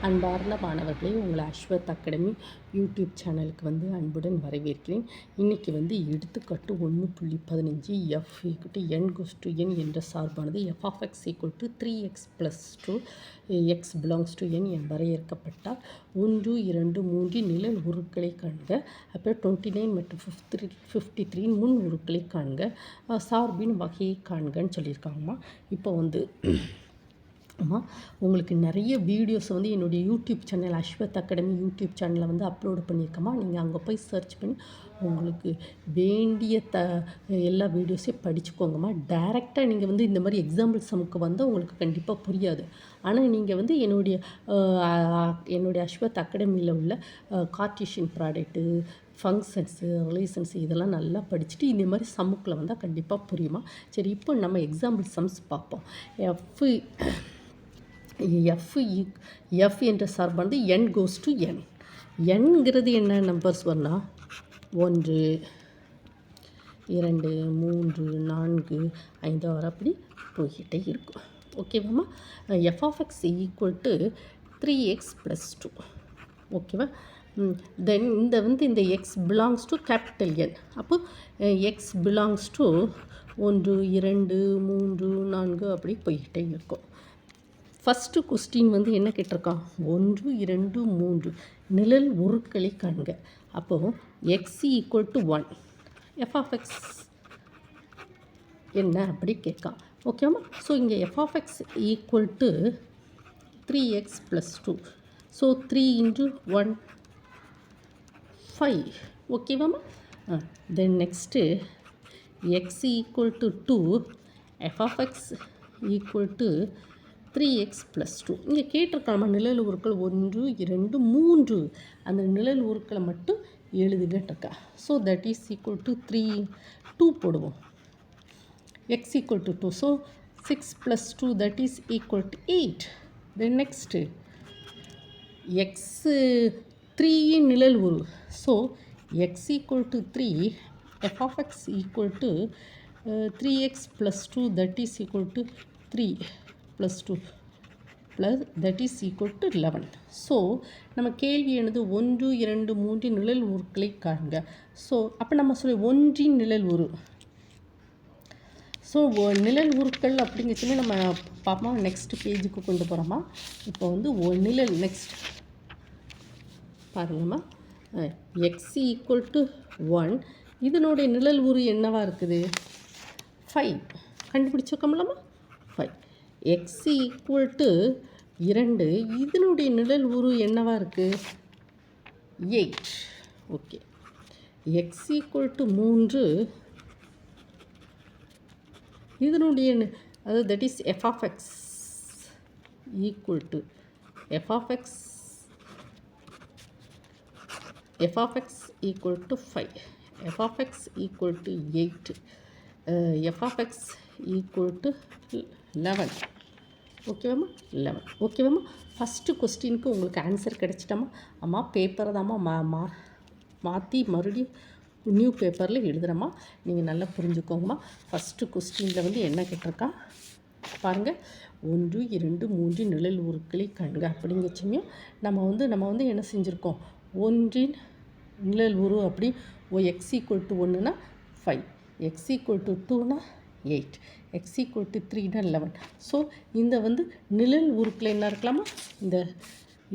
அன்பார்ந்த மாணவர்களே, உங்களை அஸ்வத் அகாடமி யூடியூப் சேனலுக்கு அன்புடன் வரவேற்கிறேன். இன்றைக்கி எடுத்துக்காட்டு 1.15 f = n goes to n என்ற சார்பானது f of x = 3x + 2 x belongs to n என வரையறுக்கப்பட்டால் 1, 2, 3 நிழல் உருக்களை காண்க. அப்புறம் 29 மற்றும் 53 முன் உருக்களை காண்க. சார்பின் வகையை காண்கன்னு சொல்லியிருக்காங்கம்மா. இப்போ உங்களுக்கு நிறைய வீடியோஸ் என்னுடைய YouTube channel Aswath Academy YouTube சேனலில் அப்லோடு பண்ணியிருக்கோமா. நீங்கள் அங்கே போய் சர்ச் பண்ணி உங்களுக்கு வேண்டிய எல்லா வீடியோஸையும் படிச்சுக்கோங்கம்மா. டைரெக்டாக நீங்கள் இந்த மாதிரி எக்ஸாம்பிள் சமுக்கு உங்களுக்கு கண்டிப்பாக புரியாது. ஆனால் நீங்கள் என்னுடைய அஸ்வத் அகாடமியில் உள்ள கார்ட்டீசியன் ப்ராடக்ட்டு, ஃபங்க்ஷன்ஸு, ரிலேஷன்ஸு இதெல்லாம் நல்லா படிச்சுட்டு இந்த மாதிரி சம்முக்கில் வந்தால் கண்டிப்பாக புரியுமா. சரி, இப்போ நம்ம எக்ஸாம்பிள் சம்ஸ் பார்ப்போம். f என்ற சார்பானது n goes to n. nங்கிறது என்ன நம்பர்ஸ் வரலாம்? 1, 2, 3, 4, 5, 6 அப்படி போய்கிட்டே இருக்கும். ஓகேவாம்மா. f of x = 3x + 2. ஓகேவா. தென் இந்த x belongs to capital N. அப்போ x belongs to 1, 2, 3, 4 அப்படி போய்கிட்டே இருக்கும். ஃபஸ்ட்டு கொஸ்டின் என்ன கேட்டிருக்கான்? 1, 2, 3 நிழல் உருக்களை காண்க. அப்போது x = 1, f of x என்ன அப்படி கேட்கான். ஓகேவா. ஸோ இங்கே f of x = 3x + 2. So 3 × 1 5. ஓகேவாம்மா. Then next x = 2, f of x = 3x + 2. இங்கே கேட்டிருக்காம நிழல் உருக்கள் 1, 2, 3 அந்த நிழல் உருக்களை மட்டும் எழுதுகட்டிருக்கா. ஸோ தட் இஸ் = 3, 2 போடுவோம். x = 2. So 6 + 2 that is = 8. Then next x 3 நிழல் உரு. So x = 3, f of x = 3x + 2 that is = 3 + 2 + that is = 11. So நம்ம கேள்வி என்னது? 1, 2, 3 நிழல் உருக்களை காண்க. ஸோ அப்போ நம்ம ஒன்றின் நிழல் உரு. ஸோ நிழல் உருக்கள் அப்படிங்கச்சுமே நம்ம பார்ப்போம். நெக்ஸ்ட் பேஜுக்கு கொண்டு போகிறோமா. இப்போ நிழல் நெக்ஸ்ட் பாருங்கம்மா. x = 1 இதனுடைய நிழல் உரு என்னவா இருக்குது? 5 கண்டுபிடிச்சிருக்கோம்லம்மா. 5. x = 2 இதனுடைய நிழல் உரு என்னவா இருக்குது? 8. ஓகே. x = 3 இதனுடைய அதாவது that is f of x = f of x = 5, f of x = 8, f of x = 11. ஓகேவாம்மா. 11. ஓகேவாம்மா. First கொஸ்டினுக்கு உங்களுக்கு ஆன்சர் கிடச்சிட்டாமா. அம்மா பேப்பரை தாம்மா மாற்றி மறுபடியும் நியூ பேப்பரில் எழுதுகிறம்மா. நீங்கள் நல்லா புரிஞ்சுக்கோங்கம்மா. ஃபஸ்ட்டு கொஸ்டினில் என்ன கேட்டிருக்கா பாருங்கள். 1, 2, 3 நிழல் உருக்களை காண்க அப்படிங்கச்சமே நம்ம என்ன செஞ்சுருக்கோம்? ஒன்றின் நிழல் உரு அப்படி x = 1னா 5, x = 2னா 8, x = 3னா 11. ஸோ இந்த நிழல் உருக்களை என்ன இருக்கலாமா?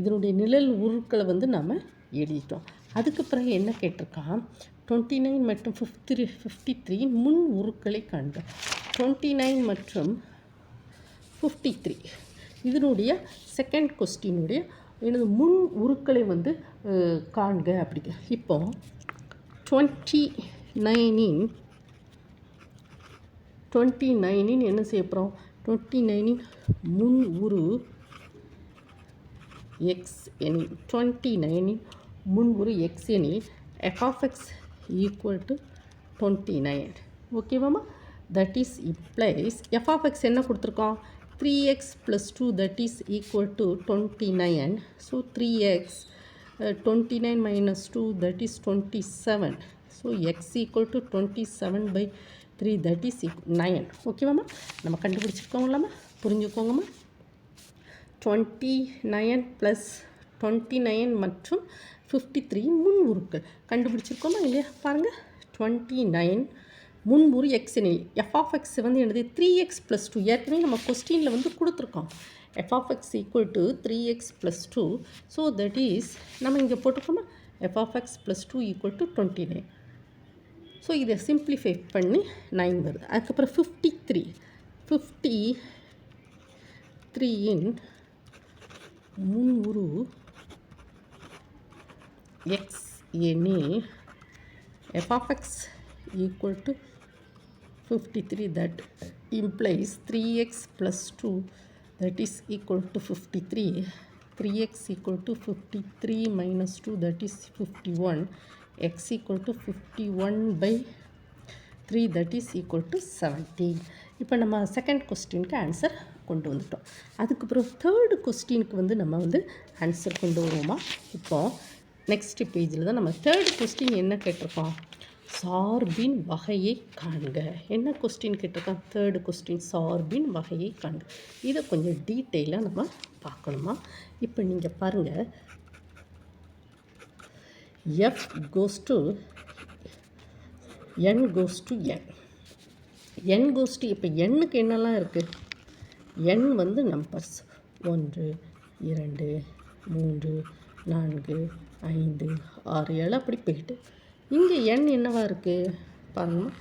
இதனுடைய நிழல் உருக்களை நாம் எழுதிட்டோம். அதுக்கு பிறகு என்ன கேட்டிருக்கான்? 29 மற்றும் 53 முன் உருக்களை காண்க. 29 மற்றும் 53 இதனுடைய செகண்ட் கொஸ்டினுடைய எனது முன் உருக்களை காண்க அப்படி. இப்போ 29 என்ன செய்ய போகிறோம்? 29 முன் உரு x எனில் 29 முன் உரு x எனில் f of x = 29. ஓகேவாம்மா. That is implies f of x என்ன கொடுத்துருக்கோம்? 3x + 2 that is = 29. So 3x 29 - 2 that is 27. So x = 27/3 that is 9. ஓகேவாம்மா. நம்ம கண்டுபிடிச்சிருக்கோங்களாம்மா. புரிஞ்சுக்கோங்கம்மா. 29 ப்ளஸ் 29 மற்றும் 53 முன் உருக்கள் கண்டுபிடிச்சிருக்கோமா இல்லையா? பாருங்கள், 29 முன்புறு எக்ஸ் எனில் எஃப் ஆஃப் எக்ஸ் வந்து என்னது 3x + 2. ஏற்கனவே நம்ம கொஸ்டினில் வந்து கொடுத்துருக்கோம் f of X equal to 3x + 2. So that is நம்ம இங்கே போட்டிருக்கோமா f of x + 2 equal to 29. So இதை சிம்பிளிஃபை பண்ணி 9 வருது. அதுக்கப்புறம் 53 முன் உரு எக்ஸ் எனில் f of X equal to 53. that implies 3x plus 2 that is equal to 53. 3x equal to 53 minus 2 that is 51. X equal to 51/3 that is equal to 17. இப்போ நம்ம second கொஸ்டினுக்கு ஆன்சர் கொண்டு வந்துட்டோம். அதுக்கப்புறம் தேர்டு கொஸ்டினுக்கு வந்து நம்ம வந்து ஆன்சர் கொண்டு வருவோமா? இப்போது நெக்ஸ்ட் பேஜில் தான் நம்ம தேர்டு கொஸ்டின் என்ன கேட்டிருக்கோம், சார்பின் வகையை காண்க. என்ன கொஸ்டின் கேட்டிருக்கோம்? தேர்டு கொஸ்டின், சார்பின் வகையை காண்க. இதை கொஞ்சம் டீட்டெயிலாக நம்ம பார்க்கணுமா? இப்போ நீங்கள் பாருங்கள், F goes to N goes to N. N goes to இப்போ எண்ணுக்கு என்னெல்லாம் இருக்குது? எண் வந்து நம்பர்ஸ் 1 2 3 4 5 6 7 அப்படி போயிட்டு இங்கே எண் என்னவாக இருக்குது பாருங்கம்மா.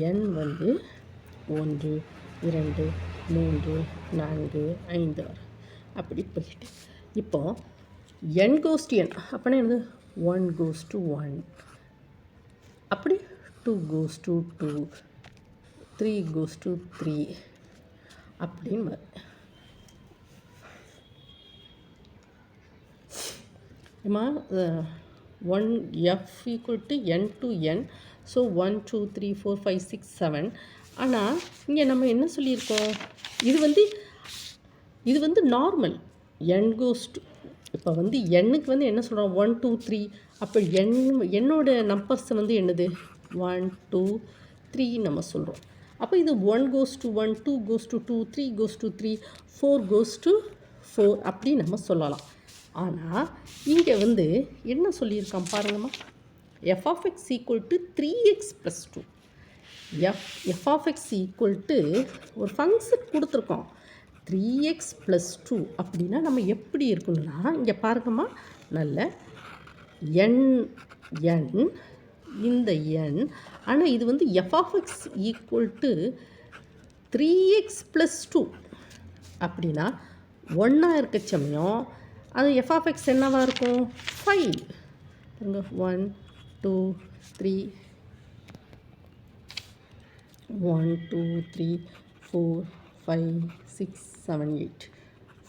எண் வந்து 1 2 3 4 5 6 அப்படி போயிட்டு இப்போது என் கோஸ் டு என் அப்படின்னா என்னது? 1 கோஸ் டு 1, அப்படி 2 கோஸ் டு 2, 3 கோஸ் டு 3 அப்படின்னு வருது. ஏமா 1 F equal to N to N. So 1 2 3 4 5 6 7. ஆனால் இங்கே நம்ம என்ன சொல்லியிருக்கோம், இது வந்து நார்மல் என் கோஸ் டு. இப்போ வந்து எண்ணுக்கு வந்து என்ன சொல்கிறோம், 1 2 3. அப்போ என்னோட நம்பர்ஸ் வந்து என்னது 1 2 3 நம்ம சொல்கிறோம். அப்போ இது 1 goes to 1, 2 goes to 2, 3 goes to 3, 4 goes to 4 அப்படி நம்ம சொல்லலாம். ஆனால் இங்கே வந்து என்ன சொல்லியிருக்கான் பாருங்கம்மா, F of X equal to 3x + 2. F of X equal to ஒரு ஃபங்க்ஷன் கொடுத்துருக்கோம் 3x + 2. அப்படின்னா நம்ம எப்படி இருக்கணும்னா, இங்கே பாருங்கம்மா, நல்ல எண் இந்த எண். ஆனால் இது வந்து F of X equal to 3x + 2 அப்படின்னா ஒன்றா இருக்க சமயம் அது எஃப் ஆஃப் எக்ஸ் என்னவாக இருக்கும் 5. 1 2 3 1 2 3 4 5 6 7 8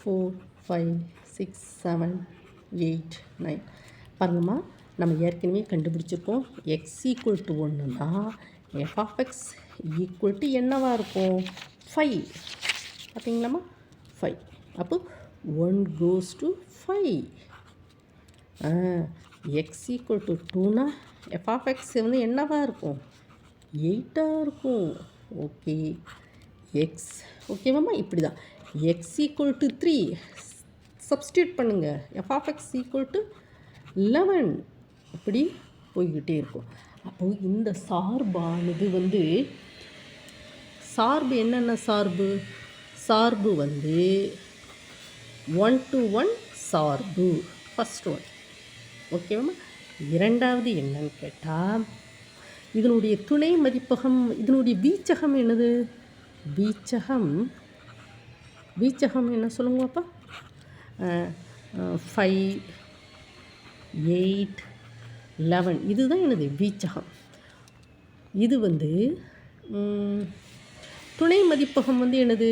4 5 6 7 8 9. பாருங்கம்மா, நம்ம ஏற்கனவே கண்டுபிடிச்சிருக்கோம் எக்ஸ் ஈக்குவல் டு 1னா f of X equal to என்னவாக இருக்கும் 5. பார்த்தீங்களாம்மா 5. அப்போ 1 goes to 5. X equal to 2னா எஃப் ஆஃப் எக்ஸ் வந்து என்னவாக இருக்கும் 8ஆக இருக்கும். ஓகே, எக்ஸ் ஓகேவாம்மா. இப்படி தான் எக்ஸ் ஈக்குவல் டு 3 சப்ஸ்டியூட் பண்ணுங்கள், f of X equal to 11 இப்படி போய்கிட்டே இருக்கும். அப்போது இந்த சார்பானது வந்து சார்பு என்னென்ன சார்பு வந்து 1 to 1 சார்பு ஃபஸ்ட் ஒன். ஓகேவாம்மா. இரண்டாவது என்னன்னு கேட்டால் இதனுடைய துணை மதிப்பகம், இதனுடைய வீச்சகம் என்னது? வீச்சகம் என்ன சொல்லுங்கப்பா? 5 8 11 இதுதான் எனது வீச்சகம். இது வந்து துணை மதிப்பகம் வந்து என்னது?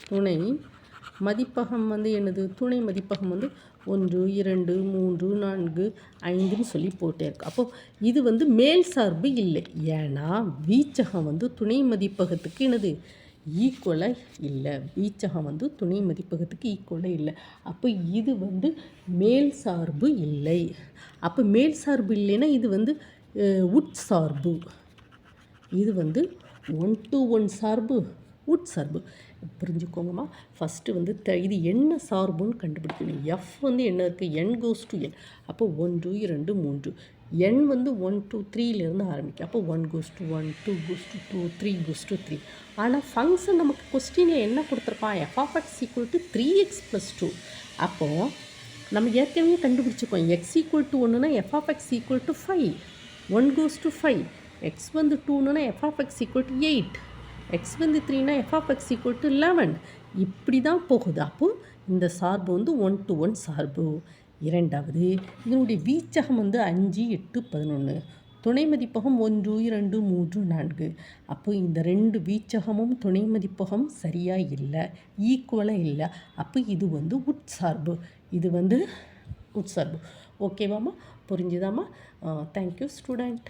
துணை மதிப்பகம் வந்து 1 2 3 4 5ன்னு சொல்லி போட்டே இருக்கு. அப்போது இது வந்து மேல் சார்பு இல்லை. ஏன்னா வீச்சகம் வந்து துணை மதிப்பகத்துக்கு என்னது ஈக்குவலாக இல்லை. வீச்சகம் வந்து துணை மதிப்பகத்துக்கு ஈக்குவலாக இல்லை. அப்போ இது வந்து மேல் சார்பு இல்லை. அப்போ மேல் சார்பு இல்லைன்னா இது வந்து உட்சார்பு. இது வந்து 1 to 1 சார்பு உட்சார்பு. புரிஞ்சுக்கோங்கம்மா. ஃபஸ்ட்டு வந்து இது என்ன சார்புன்னு கண்டுபிடிக்கணும். எஃப் வந்து என்ன இருக்குது, n goes to n. அப்போ 1 2 3. n வந்து 1 2 3லேருந்து ஆரம்பிக்கும். அப்போ 1 goes to 1, 2 goes to 2, 3 goes to 3. ஆனால் ஃபங்க்ஷன் நமக்கு கொஸ்டினில் என்ன கொடுத்துருப்பான், f of x equal to 3x plus 2. அப்போது நம்ம ஏற்கனவே கண்டுபிடிச்சிக்கோம், x equal to 1னா f of x equal to 5. 1 goes to 5. x வந்து 2னா f of x equal to 8. x வந்து 3னா f of x equal to 11. இப்படி தான் போகுது. அப்போது இந்த சார்பு வந்து 1 to 1 சார்பு. இரண்டாவது, இதனுடைய வீச்சகம் வந்து 5 8 11. துணை மதிப்பகம் 1 2 3 4. அப்போ இந்த 2 வீச்சகமும் துணை மதிப்பகம் சரியாக இல்லை, ஈக்குவலாக இல்லை. அப்போ இது வந்து உட்சார்பு. இது வந்து உட்சார்பு. ஓகேவாம்மா? புரிஞ்சுதாம்மா? Thank you student.